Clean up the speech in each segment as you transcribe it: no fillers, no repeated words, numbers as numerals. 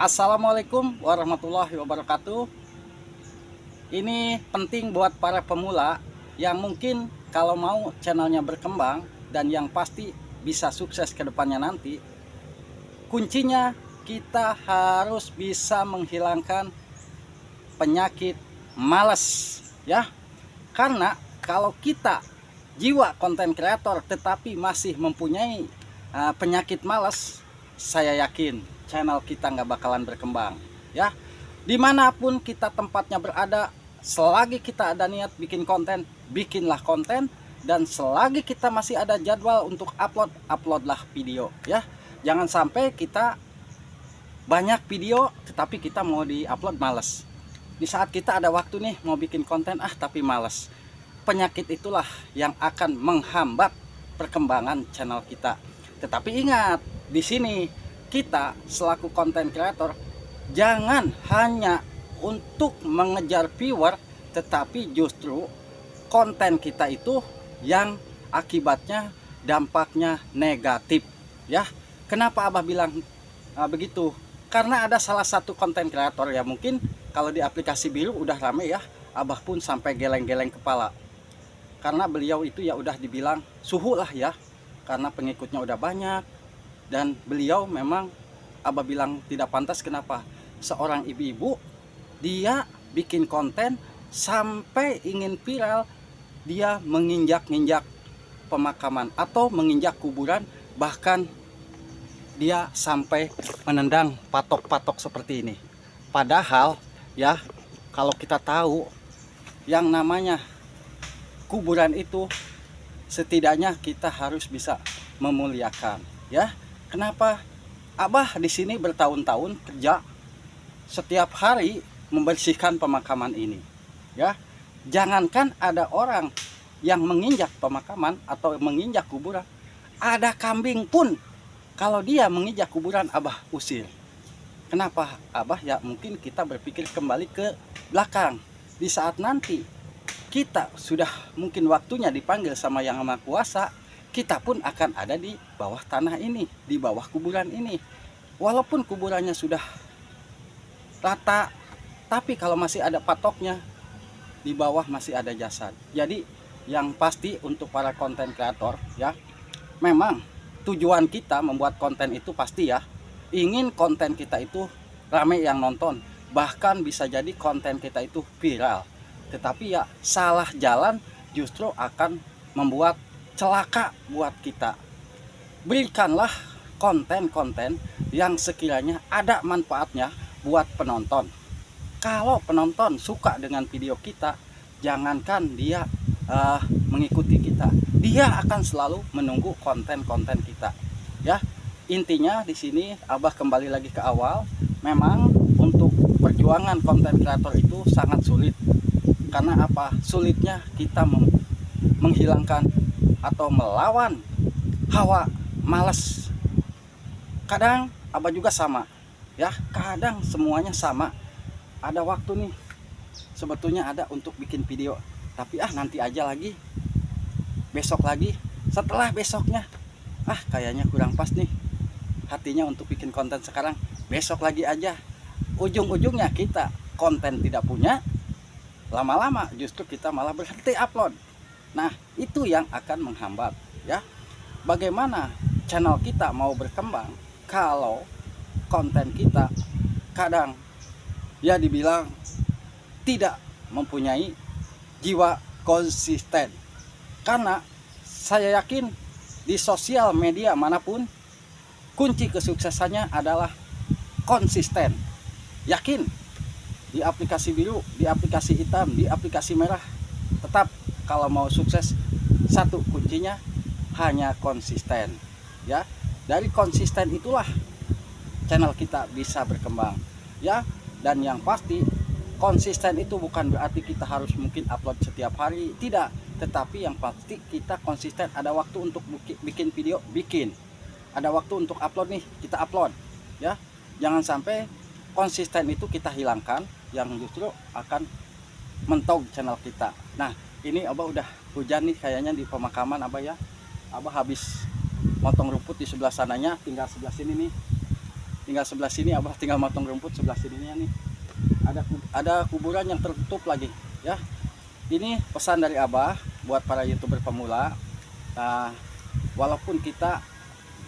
Assalamualaikum warahmatullahi wabarakatuh. Ini penting buat para pemula yang mungkin kalau mau channelnya berkembang dan yang pasti bisa sukses ke depannya nanti. Kuncinya kita harus bisa menghilangkan penyakit malas ya. Karena kalau kita jiwa konten kreator tetapi masih mempunyai penyakit malas, saya yakin channel kita nggak bakalan berkembang ya. Dimanapun kita tempatnya berada, selagi kita ada niat bikin konten, bikinlah konten. Dan selagi kita masih ada jadwal untuk upload, uploadlah video ya. Jangan sampai kita banyak video tetapi kita mau di-upload males. Di saat kita ada waktu nih mau bikin konten tapi males. Penyakit itulah yang akan menghambat perkembangan channel kita. Tetapi ingat, di sini kita selaku konten kreator jangan hanya untuk mengejar viewer, tetapi justru konten kita itu yang akibatnya dampaknya negatif ya. Kenapa Abah bilang begitu? Karena ada salah satu konten kreator ya, mungkin kalau di aplikasi biru udah rame ya, Abah pun sampai geleng-geleng kepala. Karena beliau itu ya udah dibilang suhu lah ya, karena pengikutnya udah banyak. Dan beliau memang Abah bilang tidak pantas. Kenapa? Seorang ibu-ibu, dia bikin konten sampai ingin viral, dia menginjak-injak pemakaman atau menginjak kuburan, bahkan dia sampai menendang patok-patok seperti ini. Padahal ya, kalau kita tahu yang namanya kuburan itu setidaknya kita harus bisa memuliakan ya. Kenapa? Abah di sini bertahun-tahun kerja setiap hari membersihkan pemakaman ini ya. Jangankan ada orang yang menginjak pemakaman atau menginjak kuburan, ada kambing pun kalau dia menginjak kuburan Abah usir. Kenapa? Abah ya mungkin kita berpikir kembali ke belakang. Di saat nanti kita sudah mungkin waktunya dipanggil sama Yang Maha Kuasa, kita pun akan ada di bawah tanah ini, di bawah kuburan ini. Walaupun kuburannya sudah rata, tapi kalau masih ada patoknya, di bawah masih ada jasad. Jadi yang pasti untuk para konten kreator ya, memang tujuan kita membuat konten itu pasti ya, ingin konten kita itu ramai yang nonton, bahkan bisa jadi konten kita itu viral. Tetapi ya salah jalan justru akan membuat celaka buat kita. Berikanlah konten-konten yang sekiranya ada manfaatnya buat penonton. Kalau penonton suka dengan video kita, jangankan dia mengikuti kita, dia akan selalu menunggu konten-konten kita ya. Intinya di sini Abah kembali lagi ke awal, memang untuk perjuangan konten kreator itu sangat sulit. Karena apa? Sulitnya kita menghilangkan atau melawan hawa malas. Kadang Abah juga sama ya, kadang semuanya sama. Ada waktu nih sebetulnya ada untuk bikin video, tapi nanti aja lagi, besok lagi, setelah besoknya kayaknya kurang pas nih hatinya untuk bikin konten sekarang, besok lagi aja. Ujung-ujungnya kita konten tidak punya, lama-lama justru kita malah berhenti upload. Nah itu yang akan menghambat ya. Bagaimana channel kita mau berkembang kalau konten kita kadang ya dibilang tidak mempunyai jiwa konsisten. Karena saya yakin di sosial media manapun kunci kesuksesannya adalah konsisten. Yakin di aplikasi biru, di aplikasi hitam, di aplikasi merah, tetap kalau mau sukses satu kuncinya hanya konsisten ya. Dari konsisten itulah channel kita bisa berkembang ya. Dan yang pasti konsisten itu bukan berarti kita harus mungkin upload setiap hari, tidak. Tetapi yang pasti kita konsisten, ada waktu untuk bikin video, bikin. Ada waktu untuk upload nih, kita upload ya. Jangan sampai konsisten itu kita hilangkan, yang justru akan mentog channel kita. Nah ini Abah udah hujan nih kayaknya di pemakaman Abah ya. Abah habis motong rumput di sebelah sananya, tinggal sebelah sini nih. tinggal sebelah sini, Abah tinggal motong rumput sebelah sininya nih. Ada kuburan yang tertutup lagi ya. Ini pesan dari Abah buat para YouTuber pemula. Nah, walaupun kita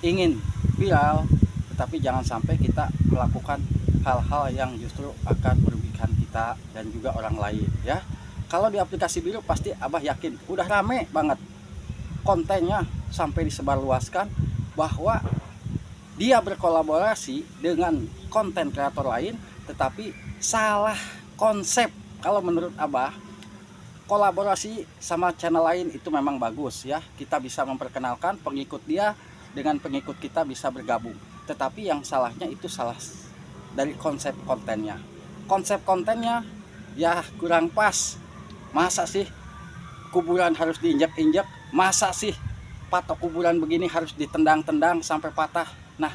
ingin viral, tetapi jangan sampai kita melakukan hal-hal yang justru akan merugikan kita dan juga orang lain ya. Kalau di aplikasi biru pasti Abah yakin udah rame banget kontennya sampai disebarluaskan bahwa dia berkolaborasi dengan konten kreator lain, tetapi salah konsep. Kalau menurut Abah, kolaborasi sama channel lain itu memang bagus ya, kita bisa memperkenalkan pengikut dia dengan pengikut kita bisa bergabung. Tetapi yang salahnya itu salah dari konsep kontennya. Konsep kontennya ya kurang pas. Masa sih kuburan harus diinjak-injak? Masa sih patok kuburan begini harus ditendang-tendang sampai patah? Nah,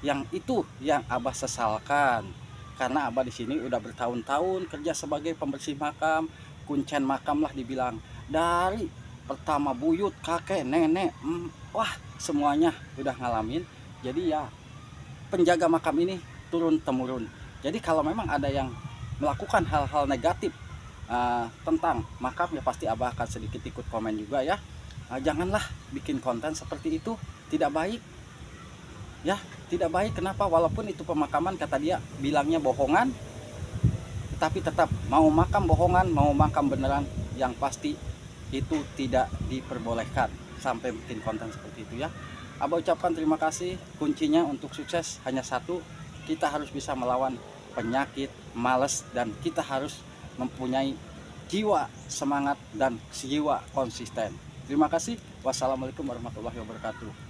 yang itu yang Abah sesalkan, karena Abah di sini udah bertahun-tahun kerja sebagai pembersih makam, kuncen makam lah dibilang, dari pertama buyut, kakek, nenek, wah semuanya udah ngalamin. Jadi ya penjaga makam ini turun temurun. Jadi kalau memang ada yang melakukan hal-hal negatif tentang makam, ya pasti Abah akan sedikit ikut komen juga ya. Janganlah bikin konten seperti itu, tidak baik ya, tidak baik. Kenapa? Walaupun itu pemakaman, kata dia bilangnya bohongan, tapi tetap mau makam bohongan, mau makam beneran, yang pasti itu tidak diperbolehkan sampai bikin konten seperti itu ya. Abah ucapkan terima kasih. Kuncinya untuk sukses hanya satu, kita harus bisa melawan penyakit malas, dan kita harus mempunyai jiwa semangat dan jiwa konsisten. Terima kasih. Wassalamualaikum warahmatullahi wabarakatuh.